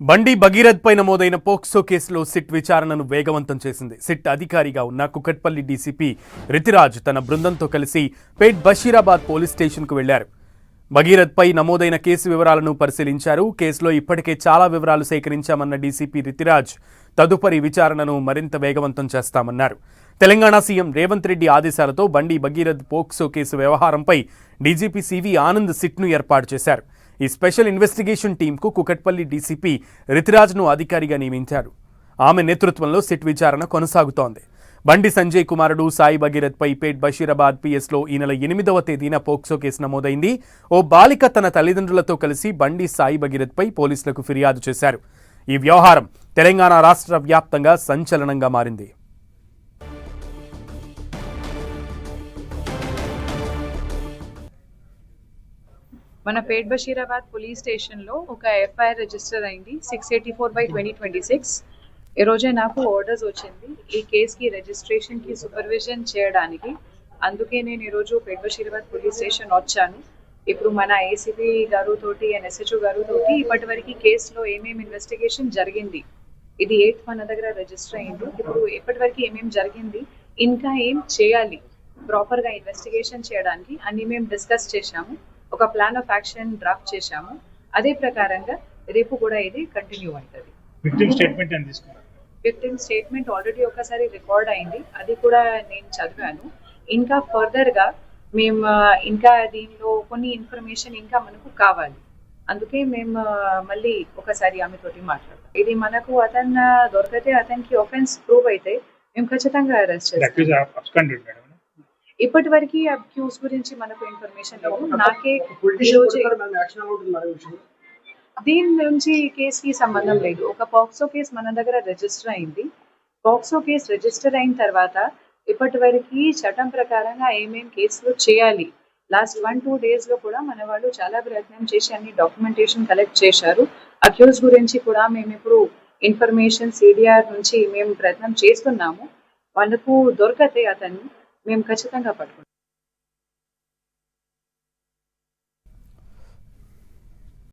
బండి భగీరథ్ పై నమోదైన పోక్సో కేసులో సిట్ విచారణను వేగవంతం చేసింది. సిట్ అధికారిగా ఉన్న కుకట్పల్లి డీసీపీ రితిరాజ్ తన బృందంతో కలిసి పేట్ బషీరాబాద్ పోలీస్ స్టేషన్కు వెళ్లారు. భగీరథ్ పై నమోదైన కేసు వివరాలను పరిశీలించారు. కేసులో ఇప్పటికే చాలా వివరాలు సేకరించామన్న డీసీపీ రితిరాజ్ తదుపరి విచారణను మరింత వేగవంతం చేస్తామన్నారు. తెలంగాణ సీఎం రేవంత్ రెడ్డి ఆదేశాలతో బండి భగీరథ్ పోక్సో కేసు వ్యవహారంపై డీజీపీ సివి ఆనంద్ సిట్ను ఏర్పాటు చేశారు. ఈ స్పెషల్ ఇన్వెస్టిగేషన్ టీంకు కుకట్పల్లి డీసీపీ రితిరాజ్ను అధికారిగా నియమించారు. ఆమె నేతృత్వంలో సిట్ విచారణ కొనసాగుతోంది. బండి సంజయ్ కుమారుడు సాయి భగీరథ్ పై పేట్ బషీరాబాద్ పిఎస్లో ఈ నెల 8వ తేదీన పోక్సో కేసు నమోదైంది. ఓ బాలిక తన తల్లిదండ్రులతో కలిసి బండి సాయి భగీరథ్ పై పోలీసులకు ఫిర్యాదు చేశారు. ఈ వ్యవహారం తెలంగాణ రాష్ట్ర వ్యాప్తంగా సంచలనంగా మారింది. మన పేట్ బషీరాబాద్ పోలీస్ స్టేషన్లో ఒక ఎఫ్ఐఆర్ రిజిస్టర్ అయింది 684/2026. ఈ రోజే నాకు ఆర్డర్స్ వచ్చింది ఈ కేసుకి రిజిస్ట్రేషన్కి సూపర్విజన్ చేయడానికి. అందుకే నేను ఈరోజు పేట్ బషీరాబాద్ పోలీస్ స్టేషన్ వచ్చాను. ఇప్పుడు మన ఏసీపీ గారుతోటి అండ్ ఎస్హెచ్ఓ గారుతోటి ఇప్పటివరకు కేసులో ఏమేమి ఇన్వెస్టిగేషన్ జరిగింది, ఇది 8th మన దగ్గర రిజిస్టర్ అయింది. ఇప్పుడు ఇప్పటివరకు ఏమేమి జరిగింది, ఇంకా ఏం చేయాలి ప్రాపర్గా ఇన్వెస్టిగేషన్ చేయడానికి అన్ని మేము డిస్కస్ చేశాము. ఒక ప్లాన్ ఆఫ్ యాక్షన్ డ్రాఫ్ట్ చేశాము. అదే ప్రకారంగా రేపు కూడా ఇది కంటిన్యూ అవుతుంది. విక్టిమ్ స్టేట్మెంట్ ఆల్రెడీ ఒకసారి రికార్డ్ అయింది, అది కూడా నేను చదివాను. ఇంకా ఫర్దర్గా మేము ఇంకా దీనిలో కొన్ని ఇన్ఫర్మేషన్ ఇంకా మనకు కావాలి. అందుకే మేము మళ్ళీ ఒకసారి ఆమెతోటి మాట్లాడతాం. ఇది మనకు అతను దొరికితే అతనికి ఒఫెన్స్ ప్రూవ్ అయితే మేము ఖచ్చితంగా అరెస్ట్ చేస్తాం. ఇప్పటి వరకు అక్యూజ్ గురించి మనకు ఇన్ఫర్మేషన్ లేదు. నాకే దీని నుంచి కేసుకి సంబంధం లేదు. ఒక పాక్సో కేసు మన దగ్గర రిజిస్టర్ అయింది. పాక్సో కేసు రిజిస్టర్ అయిన తర్వాత ఇప్పటి వరకు చట్టం ప్రకారంగా ఏమేం కేసులు చేయాలి, లాస్ట్ 1-2 డేస్లో కూడా మన వాళ్ళు చాలా ప్రయత్నం చేసి అన్ని డాక్యుమెంటేషన్ కలెక్ట్ చేశారు. అక్యూజ్ గురించి కూడా మేము ఇప్పుడు ఇన్ఫర్మేషన్ సిడిఆర్ నుంచి మేము ప్రయత్నం చేస్తున్నాము. వాళ్ళకు దొరకతే అతన్ని మేము ఖచ్చితంగా పట్టుకుంటాం.